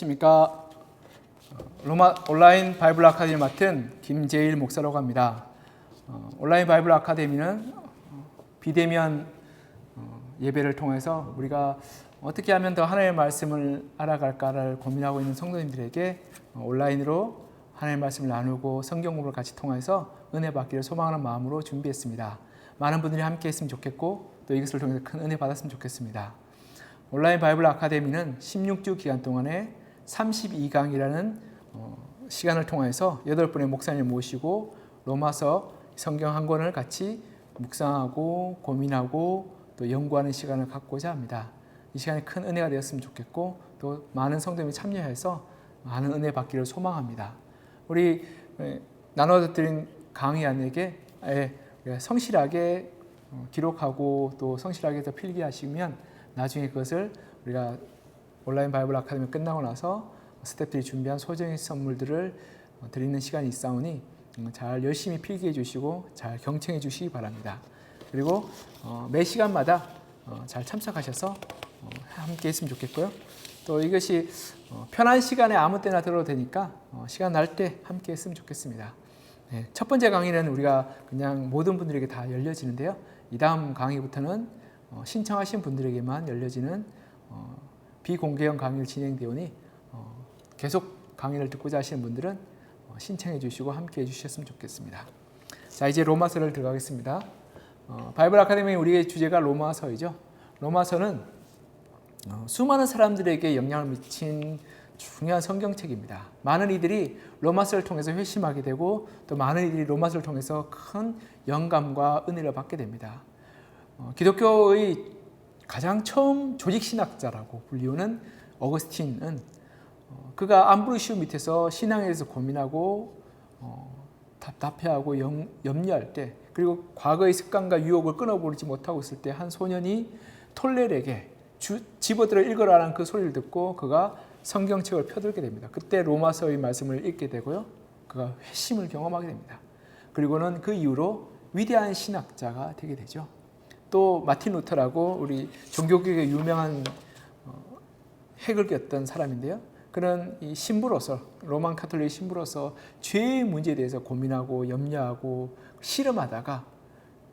안녕하십니까. 로마 온라인 바이블 아카데미 맡은 김재일 목사라고 합니다. 온라인 바이블 아카데미는 비대면 예배를 통해서 우리가 어떻게 하면 더 하나님의 말씀을 알아갈까를 고민하고 있는 성도님들에게 온라인으로 하나님의 말씀을 나누고 성경 공부를 같이 통해서 은혜 받기를 소망하는 마음으로 준비했습니다. 많은 분들이 함께 했으면 좋겠고 또 이것을 통해서 큰 은혜 받았으면 좋겠습니다. 온라인 바이블 아카데미는 16주 기간 동안에 32강이라는 시간을 통해서 8분의 목사님을 모시고 로마서 성경 한 권을 같이 묵상하고 고민하고 또 연구하는 시간을 갖고자 합니다. 이 시간이 큰 은혜가 되었으면 좋겠고 또 많은 성도님이 참여해서 많은 은혜 받기를 소망합니다. 우리 나눠드린 강의 안에게 성실하게 기록하고 또 성실하게 더 필기하시면 나중에 그것을 우리가 온라인 바이블 아카데미 끝나고 나서 스태프들이 준비한 소정의 선물들을 드리는 시간이 있사오니 잘 열심히 필기해 주시고 잘 경청해 주시기 바랍니다. 그리고 매 시간마다 잘 참석하셔서 함께 했으면 좋겠고요. 또 이것이 편한 시간에 아무 때나 들어도 되니까 시간 날 때 함께 했으면 좋겠습니다. 첫 번째 강의는 우리가 그냥 모든 분들에게 다 열려지는데요. 이 다음 강의부터는 신청하신 분들에게만 열려지는 비공개형 강의를 진행되오니 계속 강의를 듣고자 하시는 분들은 신청해 주시고 함께 해 주셨으면 좋겠습니다. 자, 이제 로마서를 들어가겠습니다. 바이블 아카데미 우리의 주제가 로마서이죠. 로마서는 수많은 사람들에게 영향을 미친 중요한 성경책입니다. 많은 이들이 로마서를 통해서 회심하게 되고 또 많은 이들이 로마서를 통해서 큰 영감과 은혜를 받게 됩니다. 기독교의 가장 처음 조직신학자라고 불리우는 어거스틴은 그가 암브로시오 밑에서 신앙에 대해서 고민하고 답답해하고 염려할 때 그리고 과거의 습관과 유혹을 끊어버리지 못하고 있을 때 한 소년이 톨레르에게 집어들어 읽으라는 그 소리를 듣고 그가 성경책을 펴들게 됩니다. 그때 로마서의 말씀을 읽게 되고요. 그가 회심을 경험하게 됩니다. 그리고는 그 이후로 위대한 신학자가 되게 되죠. 또 마틴 루터라고 우리 종교개혁의 유명한 핵을 꼈던 사람인데요. 그는 이 신부로서 로만 카톨릭 신부로서 죄의 문제에 대해서 고민하고 염려하고 실험하다가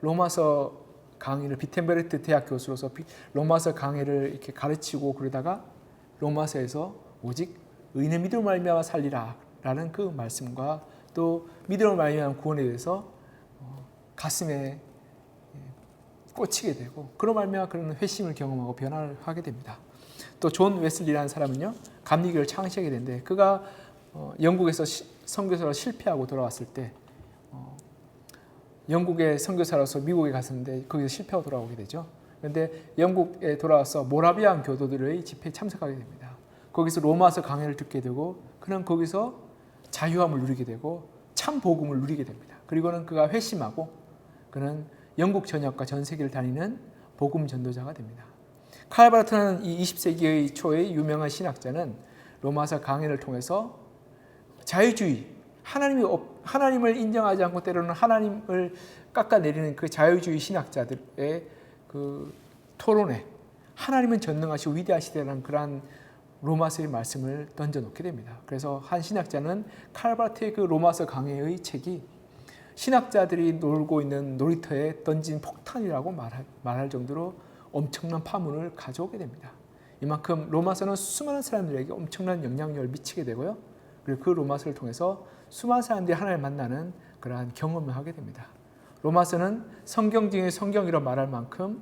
로마서 강의를 비텐베르트 대학 교수로서 로마서 강의를 이렇게 가르치고 그러다가 로마서에서 오직 의인의 믿음으로 말미암아 살리라라는 그 말씀과 또 믿음으로 말미암아 구원에 대해서 가슴에 꽂히게 되고 그로 말미암아 그런 회심을 경험하고 변화를 하게 됩니다. 또 존 웨슬리라는 사람은요 감리교를 창시하게 되는데 그가 영국에서 선교사로 실패하고 돌아왔을 때 영국의 선교사로서 미국에 갔었는데 거기서 실패하고 돌아오게 되죠. 그런데 영국에 돌아와서 모라비안 교도들의 집회에 참석하게 됩니다. 거기서 로마서 강해를 듣게 되고 그는 거기서 자유함을 누리게 되고 참 복음을 누리게 됩니다. 그리고는 그가 회심하고 그는 영국 전역과 전 세계를 다니는 복음 전도자가 됩니다. 칼바르트는 이 20세기의 초의 유명한 신학자는 로마서 강해를 통해서 자유주의, 하나님을 인정하지 않고 때로는 하나님을 깎아내리는 그 자유주의 신학자들의 그 토론에 하나님은 전능하시고 위대하시다는 그러한 로마서의 말씀을 던져놓게 됩니다. 그래서 한 신학자는 칼바르트의 그 로마서 강해의 책이 신학자들이 놀고 있는 놀이터에 던진 폭탄이라고 말할 정도로 엄청난 파문을 가져오게 됩니다. 이만큼 로마서는 수많은 사람들에게 엄청난 영향력을 미치게 되고요. 그리고 그 로마서를 통해서 수많은 사람들이 하나님을 만나는 그러한 경험을 하게 됩니다. 로마서는 성경 중의 성경이라 말할 만큼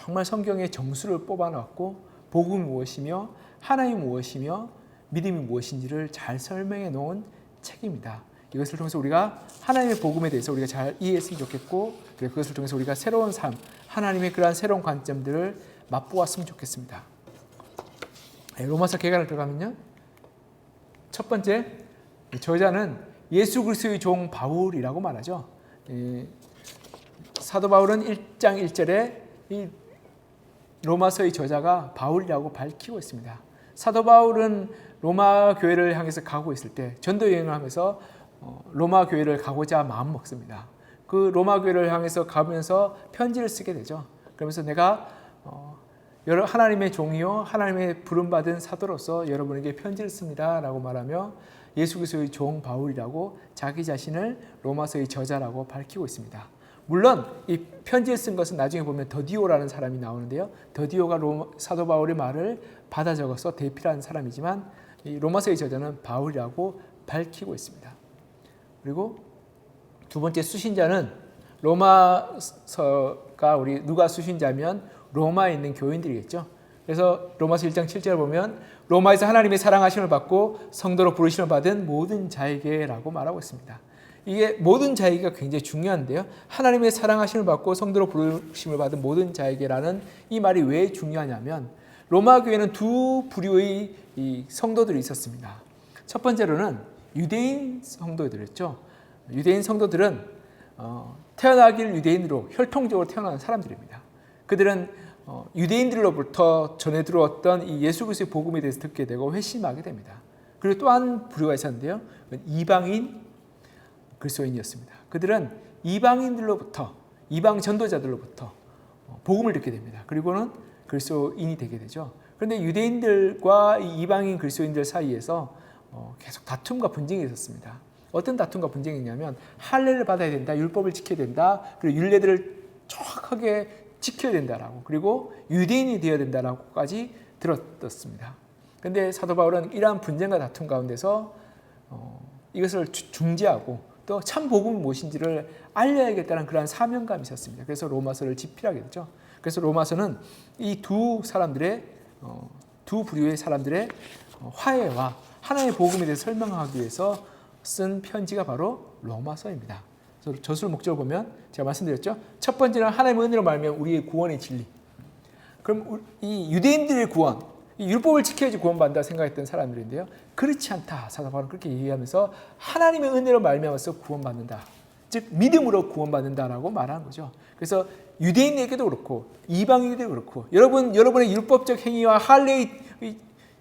정말 성경의 정수를 뽑아놨고 복음이 무엇이며 하나님이 무엇이며 믿음이 무엇인지를 잘 설명해 놓은 책입니다. 이것을 통해서 우리가 하나님의 복음에 대해서 우리가 잘 이해했으면 좋겠고 그것을 통해서 우리가 새로운 삶, 하나님의 그러한 새로운 관점들을 맛보았으면 좋겠습니다. 로마서 개관을 들어가면요. 첫 번째, 저자는 예수 그리스도의 종 바울이라고 말하죠. 사도 바울은 1장 1절에 이 로마서의 저자가 바울이라고 밝히고 있습니다. 사도 바울은 로마 교회를 향해서 가고 있을 때 전도 여행을 하면서 로마 교회를 가고자 마음 먹습니다. 그 로마 교회를 향해서 가면서 편지를 쓰게 되죠. 그러면서 내가 하나님의 종이요 하나님의 부름받은 사도로서 여러분에게 편지를 씁니다 라고 말하며 예수 그리스도의 종 바울이라고 자기 자신을 로마서의 저자라고 밝히고 있습니다. 물론 이 편지를 쓴 것은 나중에 보면 더디오라는 사람이 나오는데요. 더디오가 사도 바울의 말을 받아 적어서 대필한 사람이지만 이 로마서의 저자는 바울이라고 밝히고 있습니다. 그리고 두 번째 수신자는 로마서가 우리 누가 수신자면 로마에 있는 교인들이겠죠. 그래서 로마서 1장 7절을 보면 로마에서 하나님의 사랑하심을 받고 성도로 부르심을 받은 모든 자에게라고 말하고 있습니다. 이게 모든 자에게가 굉장히 중요한데요. 하나님의 사랑하심을 받고 성도로 부르심을 받은 모든 자에게라는 이 말이 왜 중요하냐면 로마 교회는 두 부류의 이 성도들이 있었습니다. 첫 번째로는 유대인 성도들이었죠. 유대인 성도들은 태어나길 유대인으로 혈통적으로 태어난 사람들입니다. 그들은 유대인들로부터 전해 들어왔던 이 예수 그리스도의 복음에 대해서 듣게 되고 회심하게 됩니다. 그리고 또 한 부류가 있었는데요. 이방인 그리스도인이었습니다. 그들은 이방인들로부터 이방 전도자들로부터 복음을 듣게 됩니다. 그리고는 그리스도인이 되게 되죠. 그런데 유대인들과 이방인 그리스도인들 사이에서 계속 다툼과 분쟁이 있었습니다. 어떤 다툼과 분쟁이 있냐면 할례를 받아야 된다, 율법을 지켜야 된다, 그리고 율례들을 정확하게 지켜야 된다라고, 그리고 유대인이 되어야 된다라고까지 들었습니다. 그런데 사도 바울은 이러한 분쟁과 다툼 가운데서 이것을 중재하고 또 참 복음이 무엇인지를 알려야겠다는 그러한 사명감이 있었습니다. 그래서 로마서를 집필하게 되죠. 그래서 로마서는 이 두 부류의 사람들의 화해와 하나님의 복음에 대해서 설명하기 위해서 쓴 편지가 바로 로마서입니다. 저술 목적을 보면 제가 말씀드렸죠. 첫 번째는 하나님의 은혜로 말미암아 우리의 구원의 진리. 그럼 이 유대인들의 구원, 이 율법을 지켜야지 구원받는다 생각했던 사람들인데요. 그렇지 않다. 사도 바울은 그렇게 얘기하면서 하나님의 은혜로 말미암아서 구원받는다. 즉 믿음으로 구원받는다라고 말하는 거죠. 그래서 유대인에게도 그렇고 이방인에게도 그렇고 여러분의 율법적 행위와 할례의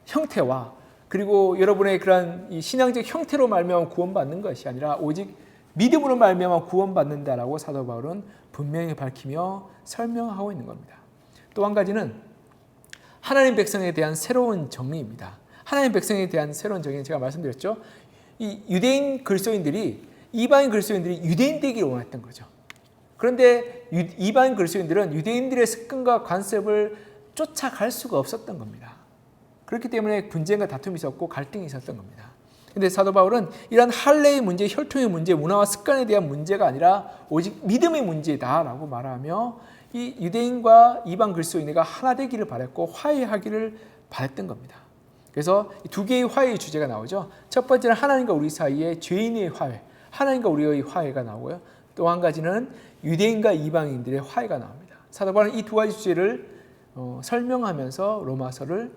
형태와 그리고 여러분의 그러한 이 신앙적 형태로 말미암아 구원받는 것이 아니라 오직 믿음으로 말미암아 구원받는다라고 사도 바울은 분명히 밝히며 설명하고 있는 겁니다. 또 한 가지는 하나님 백성에 대한 새로운 정의입니다. 하나님 백성에 대한 새로운 정의는 제가 말씀드렸죠. 이 유대인 그리스도인들이 이방인 그리스도인들이 유대인 되기를 원했던 거죠. 그런데 이방인 그리스도인들은 유대인들의 습관과 관습을 쫓아갈 수가 없었던 겁니다. 그렇기 때문에 분쟁과 다툼이 있었고 갈등이 있었던 겁니다. 그런데 사도 바울은 이러한 할례의 문제, 혈통의 문제, 문화와 습관에 대한 문제가 아니라 오직 믿음의 문제다라고 말하며 이 유대인과 이방 그리스도인과 하나 되기를 바랬고 화해하기를 바랬던 겁니다. 그래서 두 개의 화해의 주제가 나오죠. 첫 번째는 하나님과 우리 사이의 죄인의 화해, 하나님과 우리의 화해가 나오고요. 또 한 가지는 유대인과 이방인들의 화해가 나옵니다. 사도 바울은 이 두 가지 주제를 설명하면서 로마서를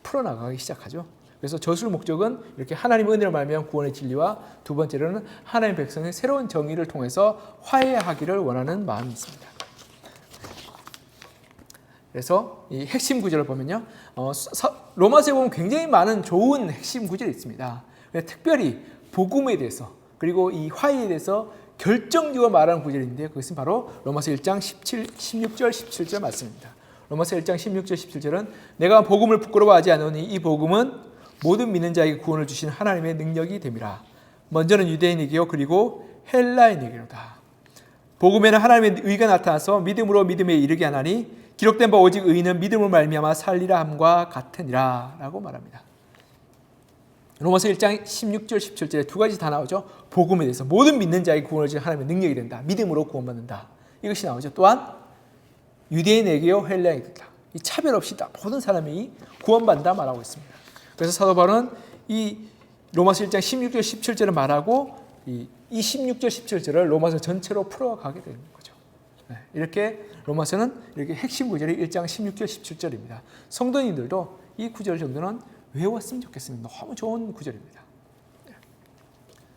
풀어나가기 시작하죠. 그래서 저술 목적은 이렇게 하나님의 은혜로 말미암아 구원의 진리와 두 번째로는 하나님 백성의 새로운 정의를 통해서 화해하기를 원하는 마음이 있습니다. 그래서 이 핵심 구절을 보면요, 로마서에 보면 굉장히 많은 좋은 핵심 구절이 있습니다. 특별히 복음에 대해서 그리고 이 화해에 대해서 결정적으로 말하는 구절인데 그것은 바로 로마서 1장 16절 17절 말씀입니다. 로마서 1장 16절 17절은 내가 복음을 부끄러워하지 않으니 이 복음은 모든 믿는 자에게 구원을 주신 하나님의 능력이 됨이라. 먼저는 유대인에게요 그리고 헬라인에게로다. 복음에는 하나님의 의가 나타나서 믿음으로 믿음에 이르게 하나니 기록된 바 오직 의인은 믿음으로 말미암아 살리라 함과 같으니라 라고 말합니다. 로마서 1장 16절 17절에 두 가지 다 나오죠. 복음에 대해서 모든 믿는 자에게 구원을 주신 하나님의 능력이 된다. 믿음으로 구원받는다. 이것이 나오죠. 또한 유대인에게요 헬라인에게다. 이 차별 없이 다 모든 사람이 구원받는다 말하고 있습니다. 그래서 사도 바울은 이 로마서 1장 16절 17절을 말하고 이 16절 17절을 로마서 전체로 풀어가게 되는 거죠. 이렇게 로마서는 이렇게 핵심 구절이 1장 16절 17절입니다. 성도님들도 이 구절 정도는 외웠으면 좋겠습니다. 너무 좋은 구절입니다.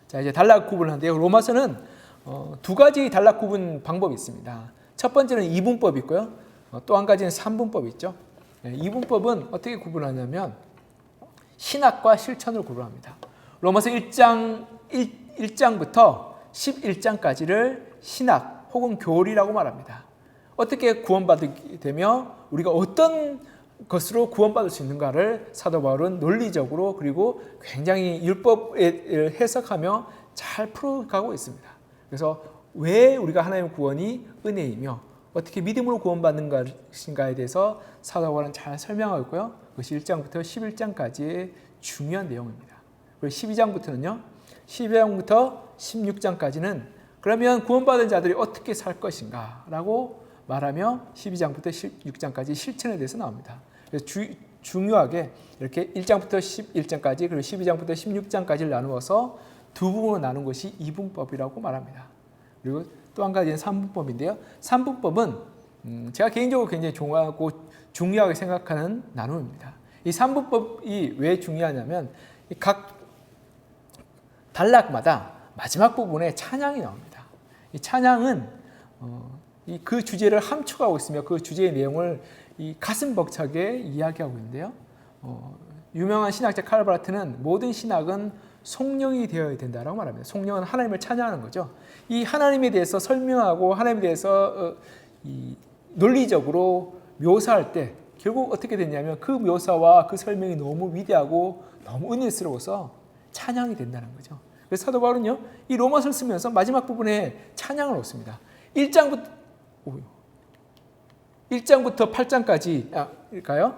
자, 이제 단락 구분하는데요. 로마서는 두 가지 단락 구분 방법이 있습니다. 첫 번째는 이분법이 있고요. 또 한 가지는 삼분법이 있죠. 이분법은 어떻게 구분하냐면 신학과 실천을 구분합니다. 로마서 1장부터 11장까지를 신학 혹은 교리라고 말합니다. 어떻게 구원받게 되며 우리가 어떤 것으로 구원받을 수 있는가를 사도 바울은 논리적으로 그리고 굉장히 율법을 해석하며 잘 풀어가고 있습니다. 그래서 왜 우리가 하나님의 구원이 은혜이며 어떻게 믿음으로 구원받는 것인가에 대해서 사도 바울은 잘 설명하고 있고요. 그것이 1장부터 11장까지의 중요한 내용입니다. 그리고 12장부터는요. 12장부터 16장까지는 그러면 구원받은 자들이 어떻게 살 것인가 라고 말하며 12장부터 16장까지 실천에 대해서 나옵니다. 그래서 중요하게 이렇게 1장부터 11장까지 그리고 12장부터 16장까지를 나누어서 두 부분으로 나눈 것이 이분법이라고 말합니다. 그리고 또 한 가지는 삼분법인데요. 삼분법은 제가 개인적으로 굉장히 좋아하고 중요하게 생각하는 나눔입니다. 이 삼분법이 왜 중요하냐면 각 단락마다 마지막 부분에 찬양이 나옵니다. 이 찬양은 그 주제를 함축하고 있으며 그 주제의 내용을 이 가슴 벅차게 이야기하고 있는데요. 유명한 신학자 칼 바르트는 모든 신학은 성령이 되어야 된다라고 말합니다. 성령은 하나님을 찬양하는 거죠. 이 하나님에 대해서 설명하고 하나님에 대해서 논리적으로 묘사할 때 결국 어떻게 됐냐면 그 묘사와 그 설명이 너무 위대하고 너무 은혜스러워서 찬양이 된다는 거죠. 그래서 사도 바울은요, 이 로마서를 쓰면서 마지막 부분에 찬양을 얻습니다. 1장부터 8장까지일까요?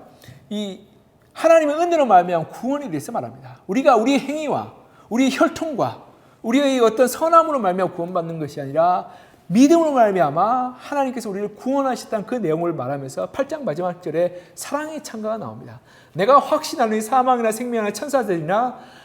이 하나님의 은혜로 말미암아 구원에 대해서 말합니다. 우리가 우리의 행위와 우리의 혈통과 우리의 어떤 선함으로 말미암아 구원받는 것이 아니라 믿음으로 말미암아 하나님께서 우리를 구원하셨다는 그 내용을 말하면서 8장 마지막 절에 사랑의 찬가가 나옵니다. 내가 확신하노니 사망이나 생명이나 천사들이나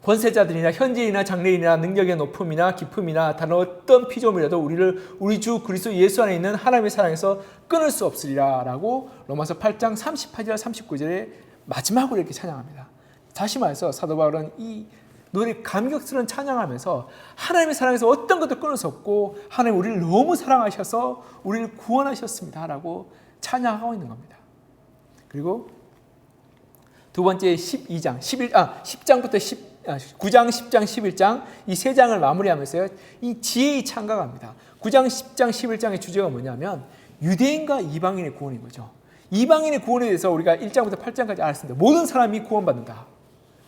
권세자들이나 현재이나 장래이나 능력의 높음이나 깊음이나 다른 어떤 피조물이라도 우리를 우리 주 그리스도 예수 안에 있는 하나님의 사랑에서 끊을 수 없으리라 라고 로마서 8장 38절 39절에 마지막으로 이렇게 찬양합니다. 다시 말해서 사도 바울은 이 노래 감격스러운 찬양하면서 하나님의 사랑에서 어떤 것도 끊을 수 없고 하나님 우리를 너무 사랑하셔서 우리를 구원하셨습니다 라고 찬양하고 있는 겁니다. 그리고 두 번째 10장부터 9장, 10장, 11장 이 세 장을 마무리하면서요. 이 지혜의 찬가가 합니다. 9장, 10장, 11장의 주제가 뭐냐면 유대인과 이방인의 구원인 거죠. 이방인의 구원에 대해서 우리가 1장부터 8장까지 알았습니다. 모든 사람이 구원받는다.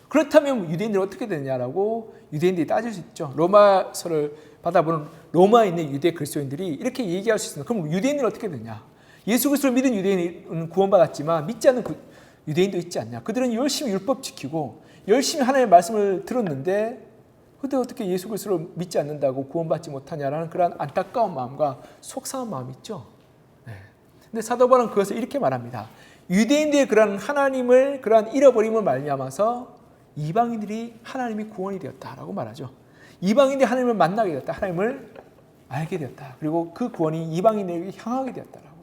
그렇다면 유대인들은 어떻게 되느냐라고 유대인들이 따질 수 있죠. 로마서를 받아보는 로마에 있는 유대 그리스도인들이 이렇게 얘기할 수 있습니다. 그럼 유대인들은 어떻게 되느냐? 예수 그리스도를 믿은 유대인은 구원받았지만 믿지 않는 유대인도 있지 않냐? 그들은 열심히 율법 지키고 열심히 하나님의 말씀을 들었는데 근데 어떻게 예수 그리스도를 믿지 않는다고 구원받지 못하냐라는 그런 안타까운 마음과 속상한 마음이 있죠. 근데 사도 바울은 그것을 이렇게 말합니다. 유대인들의 그런 하나님을 그런 잃어버림을 말미암아서 이방인들이 하나님이 구원이 되었다라고 말하죠. 이방인들이 하나님을 만나게 되었다. 하나님을 알게 되었다. 그리고 그 구원이 이방인에게 향하게 되었다라고.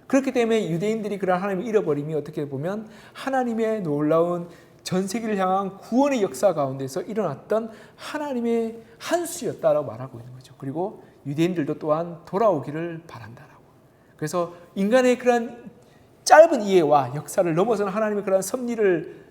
그렇기 때문에 유대인들이 그런 하나님을 잃어버림이 어떻게 보면 하나님의 놀라운 전 세계를 향한 구원의 역사 가운데서 일어났던 하나님의 한 수였다라고 말하고 있는 거죠. 그리고 유대인들도 또한 돌아오기를 바란다라고. 그래서 인간의 그런 짧은 이해와 역사를 넘어서는 하나님의 그런 섭리를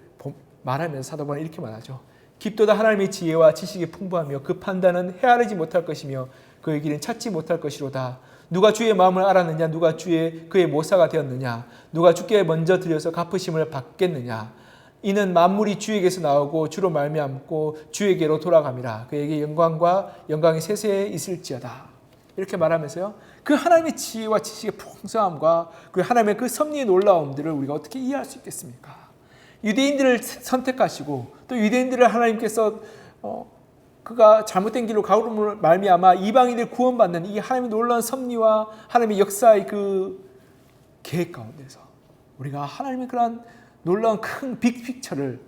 말하면서 사도 바울은 이렇게 말하죠. 깊도다 하나님의 지혜와 지식이 풍부하며 그 판단은 헤아리지 못할 것이며 그의 길은 찾지 못할 것이로다. 누가 주의 마음을 알았느냐? 누가 그의 모사가 되었느냐? 누가 주께 먼저 드려서 갚으심을 받겠느냐? 이는 만물이 주에게서 나오고 주로 말미암고 주에게로 돌아감이라. 그에게 영광이 세세에 있을지어다. 이렇게 말하면서요. 그 하나님의 지혜와 지식의 풍성함과 그 하나님의 그 섭리의 놀라움들을 우리가 어떻게 이해할 수 있겠습니까? 유대인들을 선택하시고 또 유대인들을 하나님께서 그가 잘못된 길로 가오름을 말미암아 이방인들 구원받는 이 하나님의 놀라운 섭리와 하나님의 역사의 그 계획 가운데서 우리가 하나님의 그런 놀라운 큰 빅픽처를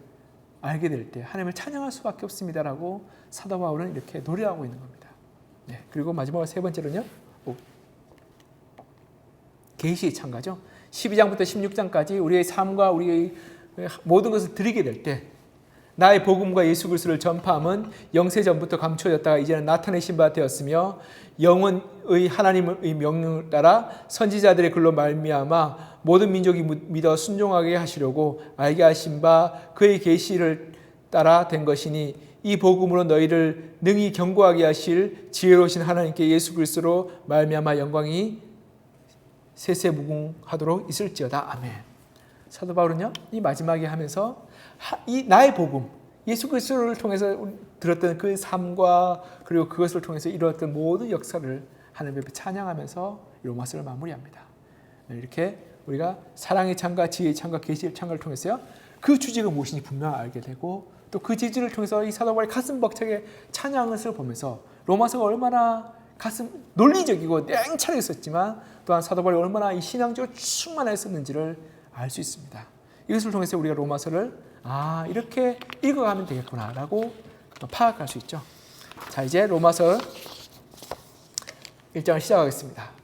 알게 될 때 하나님을 찬양할 수밖에 없습니다라고 사도 바울은 이렇게 노래하고 있는 겁니다. 네, 그리고 마지막으로 세 번째로는요. 계시의 찬가죠. 12장부터 16장까지 우리의 삶과 우리의 모든 것을 드리게 될 때 나의 복음과 예수 그리스도를 전파함은 영세전부터 감추어졌다가 이제는 나타내신 바 되었으며 영원의 하나님의 명령을 따라 선지자들의 글로 말미암아 모든 민족이 믿어 순종하게 하시려고 알게 하신 바 그의 계시를 따라 된 것이니 이 복음으로 너희를 능히 견고하게 하실 지혜로우신 하나님께 예수 그리스도로 말미암아 영광이 세세무궁하도록 있을지어다. 아멘. 사도 바울은요, 이 마지막에 하면서 이 나의 복음, 예수 그리스도를 통해서 들었던 그 삶과 그리고 그것을 통해서 이루었던 모든 역사를 하나님 앞에 찬양하면서 로마서를 마무리합니다. 이렇게 우리가 사랑의 창과 지혜의 창과 계시의 창을 통해서요, 그 주제가 무엇인지 분명히 알게 되고, 또 그 지지를 통해서 이 사도 바울의 가슴 벅차게 찬양을 보면서 로마서가 얼마나 가슴 논리적이고 냉철했었지만 또한 사도 바울이 얼마나 이 신앙적으로 충만했었는지를 알 수 있습니다. 이것을 통해서 우리가 로마서를 이렇게 읽어가면 되겠구나라고 파악할 수 있죠. 자, 이제 로마서 1장을 시작하겠습니다.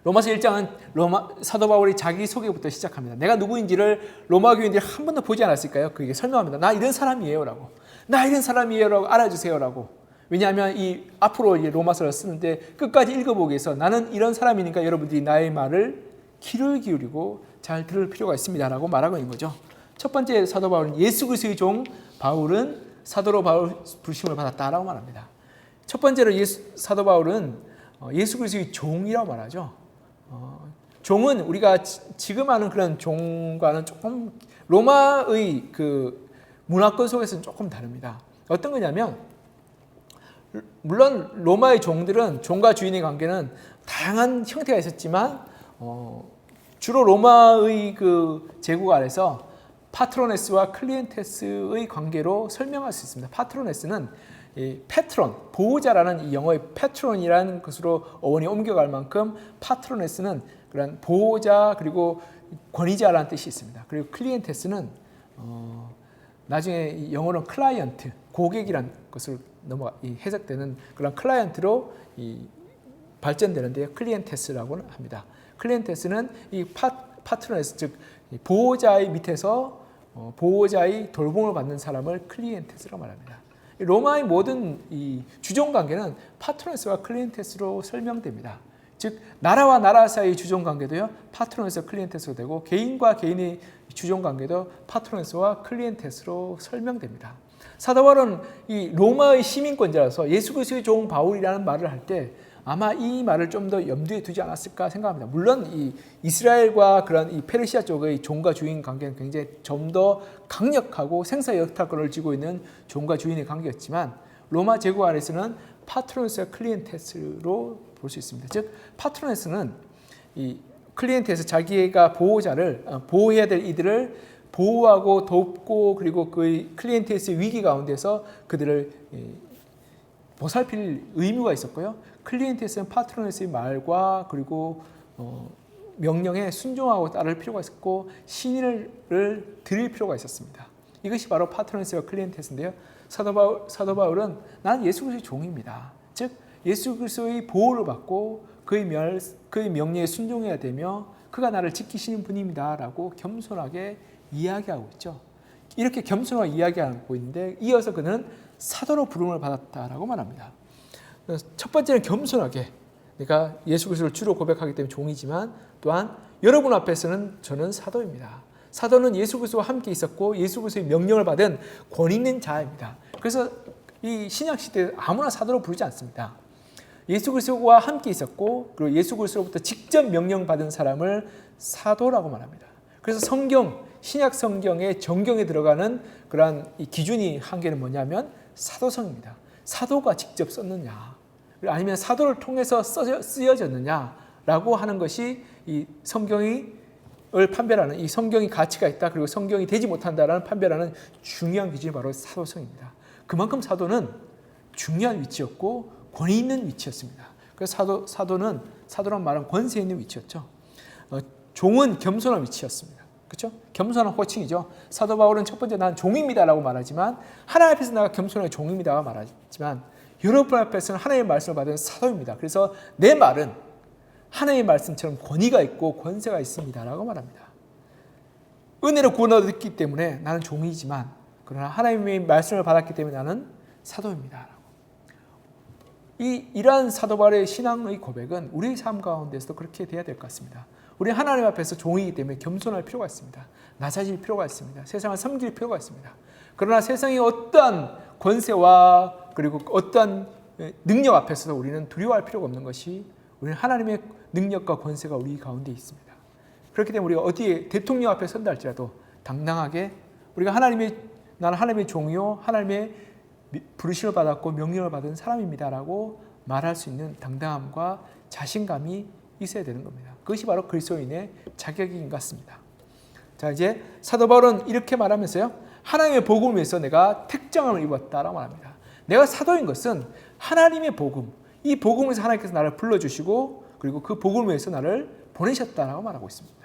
로마서 1장은 사도 바울이 자기 소개부터 시작합니다. 내가 누구인지를 로마 교인들이 한 번도 보지 않았을까요? 그게 설명합니다. 나 이런 사람이에요 라고. 나 이런 사람이에요 라고 알아주세요 라고. 왜냐하면 이 앞으로 이 로마서를 쓰는데 끝까지 읽어보기 위해서 나는 이런 사람이니까 여러분들이 나의 말을 귀를 기울이고 잘 들을 필요가 있습니다라고 말하고 있는 거죠. 첫 번째 사도 바울은 예수 그리스도의 종 바울은 사도로 바울 부르심을 받았다라고 말합니다. 첫 번째로 사도 바울은 예수 그리스도의 종이라고 말하죠. 종은 우리가 지금 하는 그런 종과는 조금 로마의 그 문화권 속에서는 조금 다릅니다. 어떤 거냐면, 물론 로마의 종들은 종과 주인의 관계는 다양한 형태가 있었지만 주로 로마의 그 제국 아래서 파트로네스와 클리엔테스의 관계로 설명할 수 있습니다. 파트로네스는 이 패트론, 보호자라는 이 영어의 패트론이라는 것으로 어원이 옮겨갈 만큼 파트로네스는 그런 보호자 그리고 권위자라는 뜻이 있습니다. 그리고 클리엔테스는 나중에 영어로는 클라이언트, 고객이라는 것으로 해석되는 그런 클라이언트로 발전되는데요. 클리엔테스라고는 합니다. 클리엔테스는 이 파트로네스, 즉 보호자의 밑에서 보호자의 돌봄을 받는 사람을 클리엔테스라고 말합니다. 로마의 모든 이 주종 관계는 파트로네스와 클리엔테스로 설명됩니다. 즉 나라와 나라 사이의 주종 관계도요, 파트로네스와 클리엔테스로 되고, 개인과 개인의 주종 관계도 파트로네스와 클리엔테스로 설명됩니다. 사도 바울은 이 로마의 시민권자라서 예수 그리스도의 종 바울이라는 말을 할 때 아마 이 말을 좀 더 염두에 두지 않았을까 생각합니다. 물론 이 이스라엘과 그런 이 페르시아 쪽의 종과 주인 관계는 굉장히 좀 더 강력하고 생사 역할권을 쥐고 있는 종과 주인의 관계였지만, 로마 제국 안에서는 파트로네스와 클리엔테스로 볼 수 있습니다. 즉 파트로네스는 이 클리엔테스, 자기가 보호자를 보호해야 될 이들을 보호하고 돕고, 그리고 그 클리엔테스의 위기 가운데서 그들을 보살필 의무가 있었고요. 클리엔테스는 파트로네스의 말과 그리고 명령에 순종하고 따를 필요가 있었고, 신의를 드릴 필요가 있었습니다. 이것이 바로 파트로네스와 클리엔테스인데요. 사도 바울은 나는 예수 그리스도의 종입니다. 즉 예수 그리스도의 보호를 받고 그의 명령에 순종해야 되며 그가 나를 지키시는 분입니다 라고 겸손하게 이야기하고 있죠. 이렇게 겸손하게 이야기하고 있는데, 이어서 그는 사도로 부름을 받았다라고 말합니다. 첫 번째는 겸손하게, 내가 예수 그리스도를 주로 고백하기 때문에 종이지만 또한 여러분 앞에서는 저는 사도입니다. 사도는 예수 그리스도와 함께 있었고 예수 그리스도의 명령을 받은 권위 있는 자입니다. 그래서 이 신약 시대에 아무나 사도로 부르지 않습니다. 예수 그리스도와 함께 있었고 그리고 예수 그리스도로부터 직접 명령받은 사람을 사도라고 말합니다. 그래서 신약 성경의 정경에 들어가는 그러한 이 기준이 한계는 뭐냐면 사도성입니다. 사도가 직접 썼느냐, 아니면 사도를 통해서 쓰여졌느냐라고 하는 것이 이 성경을 판별하는, 이 성경이 가치가 있다, 그리고 성경이 되지 못한다라는 판별하는 중요한 기준이 바로 사도성입니다. 그만큼 사도는 중요한 위치였고 권위 있는 위치였습니다. 그래서 사도란 말은 권세 있는 위치였죠. 종은 겸손한 위치였습니다. 그렇죠? 겸손한 호칭이죠. 사도 바울은 첫 번째 난 종입니다라고 말하지만, 하나님 앞에서 내가 겸손하게 종입니다라고 말하지만, 여러분 앞에서는 하나님의 말씀을 받은 사도입니다. 그래서 내 말은 하나님의 말씀처럼 권위가 있고 권세가 있습니다라고 말합니다. 은혜로 구원 얻었기 때문에 나는 종이지만, 그러나 하나님의 말씀을 받았기 때문에 나는 사도입니다라고. 이러한 사도 바울의 신앙의 고백은 우리의 삶 가운데서도 그렇게 돼야 될 것 같습니다. 우리 하나님 앞에서 종이기 때문에 겸손할 필요가 있습니다. 낮아질 필요가 있습니다. 세상을 섬길 필요가 있습니다. 그러나 세상의 어떠한 권세와 그리고 어떠한 능력 앞에서도 우리는 두려워할 필요가 없는 것이, 우리는 하나님의 능력과 권세가 우리 가운데 있습니다. 그렇기 때문에 우리가 어디에 대통령 앞에 선다 할지라도 당당하게 우리가 나는 하나님의 종이요 하나님의 부르심을 받았고 명령을 받은 사람입니다라고 말할 수 있는 당당함과 자신감이 있어야 되는 겁니다. 그것이 바로 그리스도인의 자격인 것 같습니다. 자, 이제 사도 바울은 이렇게 말하면서요, 하나님의 복음을 위해서 내가 택정함을 입었다라고 말합니다. 내가 사도인 것은 하나님의 복음, 이 복음에서 하나님께서 나를 불러주시고 그리고 그 복음을 위해서 나를 보내셨다라고 말하고 있습니다.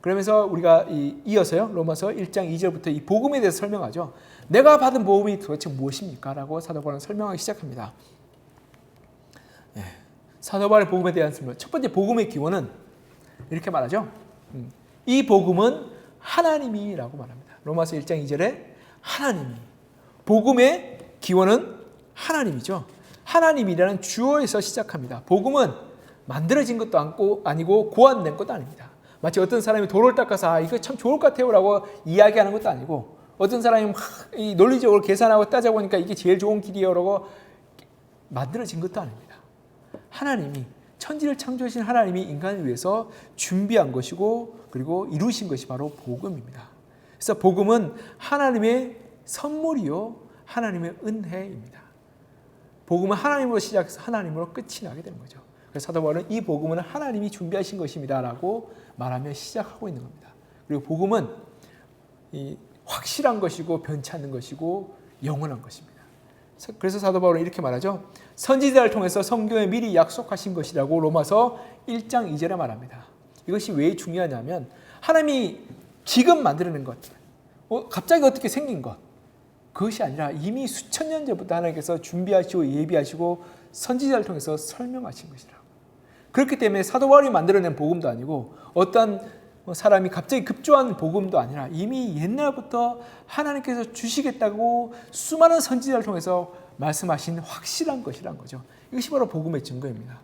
그러면서 우리가 이어서요, 로마서 1장 2절부터 이 복음에 대해서 설명하죠. 내가 받은 복음이 도대체 무엇입니까? 라고 사도 바울은 설명하기 시작합니다. 사도 바울의 복음에 대한 설명. 첫 번째 복음의 기원은 이렇게 말하죠. 이 복음은 하나님이라고 말합니다. 로마서 1장 2절에 하나님이. 복음의 기원은 하나님이죠. 하나님이라는 주어에서 시작합니다. 복음은 만들어진 것도 아니고 고안된 것도 아닙니다. 마치 어떤 사람이 돌을 닦아서 이거 참 좋을 것 같아요 라고 이야기하는 것도 아니고, 어떤 사람이 막 논리적으로 계산하고 따져보니까 이게 제일 좋은 길이에요 라고 만들어진 것도 아닙니다. 하나님이, 천지를 창조하신 하나님이 인간을 위해서 준비한 것이고 그리고 이루신 것이 바로 복음입니다. 그래서 복음은 하나님의 선물이요 하나님의 은혜입니다. 복음은 하나님으로 시작해서 하나님으로 끝이 나게 되는 거죠. 그래서 사도 바울은 이 복음은 하나님이 준비하신 것입니다 라고 말하며 시작하고 있는 겁니다. 그리고 복음은 확실한 것이고 변치 않는 것이고 영원한 것입니다. 그래서 사도 바울은 이렇게 말하죠. 선지자를 통해서 성경에 미리 약속하신 것이라고 로마서 1장 2절에 말합니다. 이것이 왜 중요하냐면 하나님이 지금 만들어낸 것, 갑자기 어떻게 생긴 것, 그것이 아니라 이미 수천 년 전부터 하나님께서 준비하시고 예비하시고 선지자를 통해서 설명하신 것이라고. 그렇기 때문에 사도 바울이 만들어낸 복음도 아니고 어떤 사람이 갑자기 급조한 복음도 아니라 이미 옛날부터 하나님께서 주시겠다고 수많은 선지자를 통해서 말씀하신 확실한 것이란 거죠. 이것이 바로 복음의 증거입니다.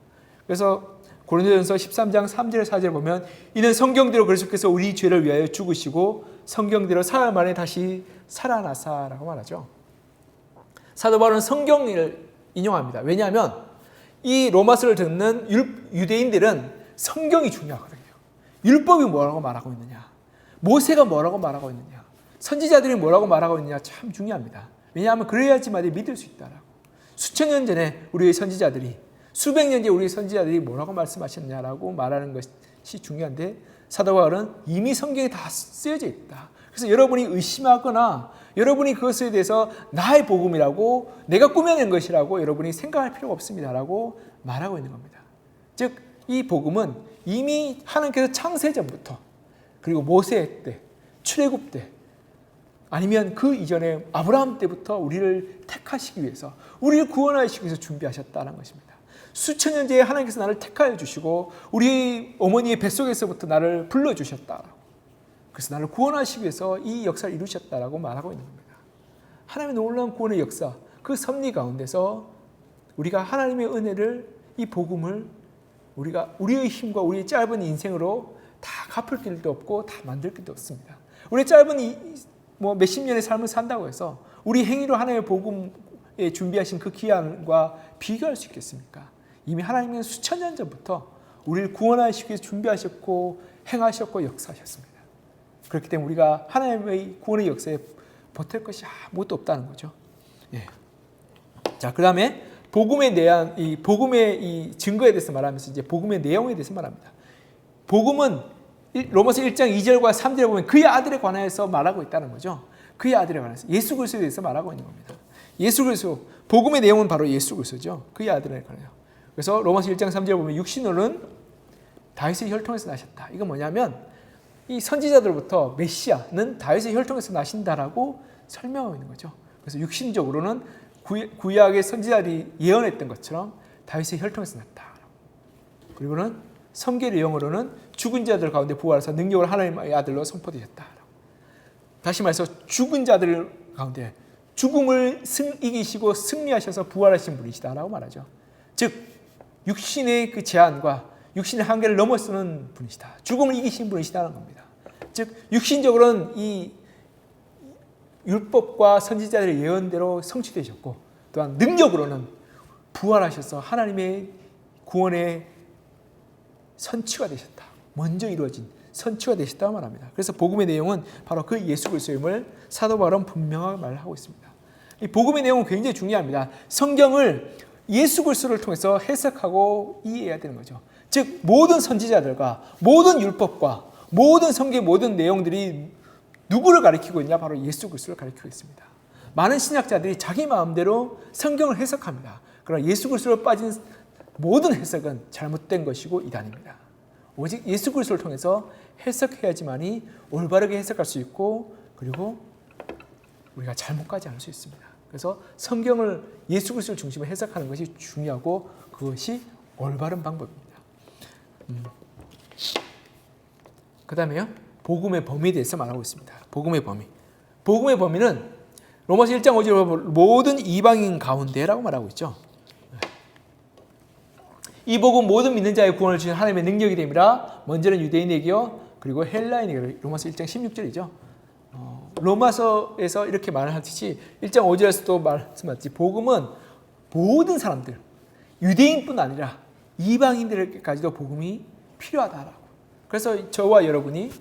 그래서 고린도전서 13장 3절 4절 보면 이는 성경대로 그리스도께서 우리 죄를 위하여 죽으시고 성경대로 사흘 만에 다시 살아나사라고 말하죠. 사도 바울은 성경을 인용합니다. 왜냐하면 이 로마서를 듣는 유대인들은 성경이 중요하거든요. 율법이 뭐라고 말하고 있느냐, 모세가 뭐라고 말하고 있느냐, 선지자들이 뭐라고 말하고 있느냐 참 중요합니다. 왜냐하면 그래야지만 믿을 수 있다라고. 수천 년 전에 우리의 선지자들이, 수백 년 전에 우리의 선지자들이 뭐라고 말씀하셨냐라고 말하는 것이 중요한데, 사도 바울은 이미 성경에 다 쓰여져 있다. 그래서 여러분이 의심하거나 여러분이 그것에 대해서 나의 복음이라고, 내가 꾸며낸 것이라고 여러분이 생각할 필요가 없습니다라고 말하고 있는 겁니다. 즉 이 복음은 이미 하나님께서 창세 전부터, 그리고 모세 때, 출애굽 때, 아니면 그 이전에 아브라함 때부터 우리를 택하시기 위해서, 우리를 구원하시기 위해서 준비하셨다는 것입니다. 수천 년 전에 하나님께서 나를 택하여 주시고 우리 어머니의 뱃속에서부터 나를 불러주셨다. 그래서 나를 구원하시기 위해서 이 역사를 이루셨다라고 말하고 있는 겁니다. 하나님의 놀라운 구원의 역사, 그 섭리 가운데서 우리가 하나님의 은혜를, 이 복음을 우리가 우리의 힘과 우리의 짧은 인생으로 다 갚을 길도 없고 다 만들 길도 없습니다. 우리의 짧은 몇십 년의 삶을 산다고 해서 우리 행위로 하나님의 복음에 준비하신 그 기한과 비교할 수 있겠습니까? 이미 하나님은 수천 년 전부터 우리를 구원하시기 위해서 준비하셨고 행하셨고 역사하셨습니다. 그렇기 때문에 우리가 하나님의 구원의 역사에 보탤 것이 아무것도 없다는 거죠. 예. 자, 그 다음에 복음의 이 증거에 대해서 말하면서 이제 복음의 내용에 대해서 말합니다. 복음은 로마서 1장 2절과 3절에 보면 그의 아들에 관하여서 말하고 있다는 거죠. 그의 아들에 관해서, 예수 그리스도에 대해서 말하고 있는 겁니다. 예수 그리스도, 복음의 내용은 바로 예수 그리스도죠. 그의 아들에 관하여. 그래서 로마서 1장 3절에 보면 육신으로는 다윗의 혈통에서 나셨다. 이건 뭐냐면 이 선지자들부터 메시아는 다윗의 혈통에서 나신다라고 설명하고 있는 거죠. 그래서 육신적으로는 구약의 선지자들이 예언했던 것처럼 다윗의 혈통에서 났다. 그리고는 성결의 영으로는 죽은 자들 가운데 부활해서 능력을 하나님의 아들로 선포되셨다. 다시 말해서 죽은 자들 가운데 죽음을 이기시고 승리하셔서 부활하신 분이시다라고 말하죠. 즉 육신의 그 제한과 육신의 한계를 넘어서는 분이시다. 죽음을 이기신 분이시다는 겁니다. 즉 육신적으로는 이 율법과 선지자들의 예언대로 성취되셨고, 또한 능력으로는 부활하셔서 하나님의 구원의 선취가 되셨다. 먼저 이루어진 선취가 되셨다고 말합니다. 그래서 복음의 내용은 바로 그 예수 그리스도임을 사도 바울은 분명하게 말을 하고 있습니다. 이 복음의 내용은 굉장히 중요합니다. 성경을 예수 그리스도를 통해서 해석하고 이해해야 되는 거죠. 즉 모든 선지자들과 모든 율법과 모든 성경 모든 내용들이 누구를 가리키고 있냐? 바로 예수 그리스도를 가리키고 있습니다. 많은 신학자들이 자기 마음대로 성경을 해석합니다. 그러나 예수 그리스도로 빠진 모든 해석은 잘못된 것이고 이단입니다. 오직 예수 그리스도를 통해서 해석해야지만이 올바르게 해석할 수 있고 그리고 우리가 잘못 가지 않을 수 있습니다. 그래서 성경을 예수 그리스도를 중심으로 해석하는 것이 중요하고 그것이 올바른 방법입니다. 그 다음에요. 복음의 범위에 대해서 말하고 있습니다. 복음의 범위. 복음의 범위는 로마서 1장 5절에 보면 모든 이방인 가운데라고 말하고 있죠. 이 복음 모든 믿는 자의 구원을 주신 하나님의 능력이 됨이라 먼저는 유대인에게요 그리고 헬라인에게 로마서 1장 16절이죠. 로마서에서 이렇게 말하듯이 1장 5절에서도 말씀하셨지 복음은 모든 사람들 유대인뿐 아니라 이방인들에게까지도 복음이 필요하다라고. 그래서 저와 여러분이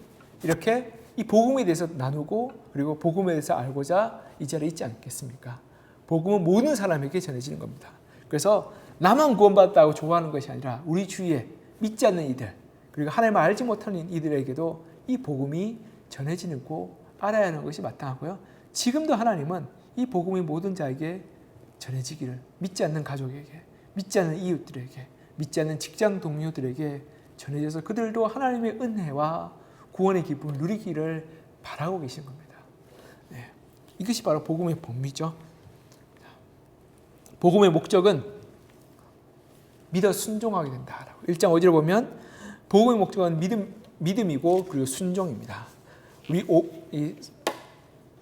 이렇게 이 복음에 대해서 나누고 그리고 복음에 대해서 알고자 이 자리에 있지 않겠습니까? 복음은 모든 사람에게 전해지는 겁니다. 그래서 나만 구원받았다고 좋아하는 것이 아니라 우리 주위에 믿지 않는 이들 그리고 하나님을 알지 못하는 이들에게도 이 복음이 전해지고 알아야 하는 것이 마땅하고요. 지금도 하나님은 이 복음이 모든 자에게 전해지기를 믿지 않는 가족에게 믿지 않는 이웃들에게 믿지 않는 직장 동료들에게 전해져서 그들도 하나님의 은혜와 구원의 기쁨을 누리기를 바라고 계신 겁니다. 네. 이것이 바로 복음의 본미죠. 복음의 목적은 믿어 순종하게 된다. 1장 5절을 보면 복음의 목적은 믿음이고 그리고 순종입니다. 우리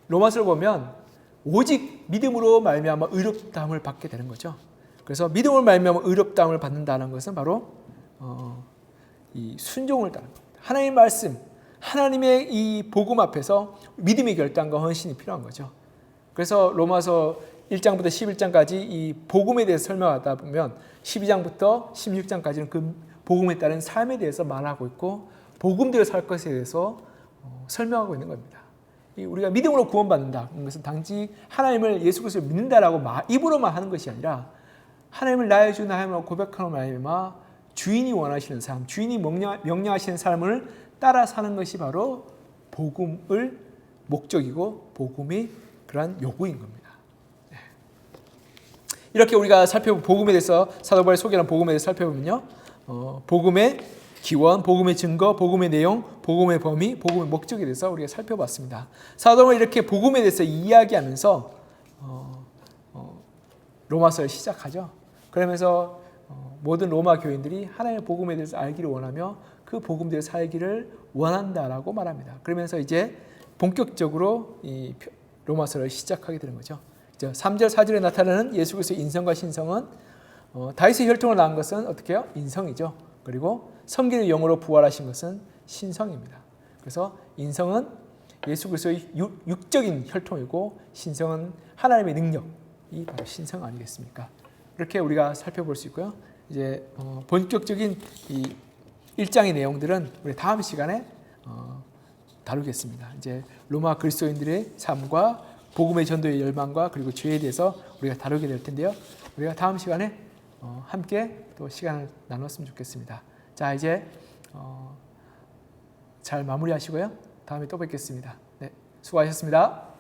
로마서를 보면 오직 믿음으로 말미암아 의롭다함을 받게 되는 거죠. 그래서 믿음으로 말미암아 의롭다함을 받는다는 것은 바로 이 순종을 따르는 겁니다. 하나님의 말씀, 하나님의 이 복음 앞에서 믿음의 결단과 헌신이 필요한 거죠. 그래서 로마서 1장부터 11장까지 이 복음에 대해서 설명하다 보면 12장부터 16장까지는 그 복음에 따른 삶에 대해서 말하고 있고 복음대로 살 것에 대해서 설명하고 있는 겁니다. 우리가 믿음으로 구원받는다. 그것은 단지 하나님을 예수 그리스도를 믿는다라고 입으로만 하는 것이 아니라 하나님을 나의 주 하나님을 고백하는 말이면 주인이 원하시는 삶, 주인이 명령하시는 삶을 따라 사는 것이 바로 복음의 목적이고 복음의 그러한 요구인 겁니다. 이렇게 우리가 살펴본 복음에 대해서 사도 바울이 소개한 복음에 대해서 살펴보면요, 복음의 기원, 복음의 증거, 복음의 내용, 복음의 범위, 복음의 목적에 대해서 우리가 살펴봤습니다. 사도 바울이 이렇게 복음에 대해서 이야기하면서 로마서를 시작하죠. 그러면서 모든 로마 교인들이 하나님의 복음에 대해서 알기를 원하며 그 복음대로 살기를 원한다라고 말합니다. 그러면서 이제 본격적으로 이 로마서를 시작하게 되는 거죠. 3절, 4절에 나타나는 예수 그리스도의 인성과 신성은 다윗의 혈통을 낳은 것은 어떻게 해요? 인성이죠. 그리고 성결의 영으로 부활하신 것은 신성입니다. 그래서 인성은 예수 그리스도의 육적인 혈통이고 신성은 하나님의 능력이 바로 신성 아니겠습니까? 이렇게 우리가 살펴볼 수 있고요. 이제 본격적인 이 1장의 내용들은 우리 다음 시간에 다루겠습니다. 이제 로마 그리스도인들의 삶과 복음의 전도의 열망과 그리고 죄에 대해서 우리가 다루게 될 텐데요. 우리가 다음 시간에 함께 또 시간을 나눴으면 좋겠습니다. 자, 이제 잘 마무리하시고요. 다음에 또 뵙겠습니다. 네, 수고하셨습니다.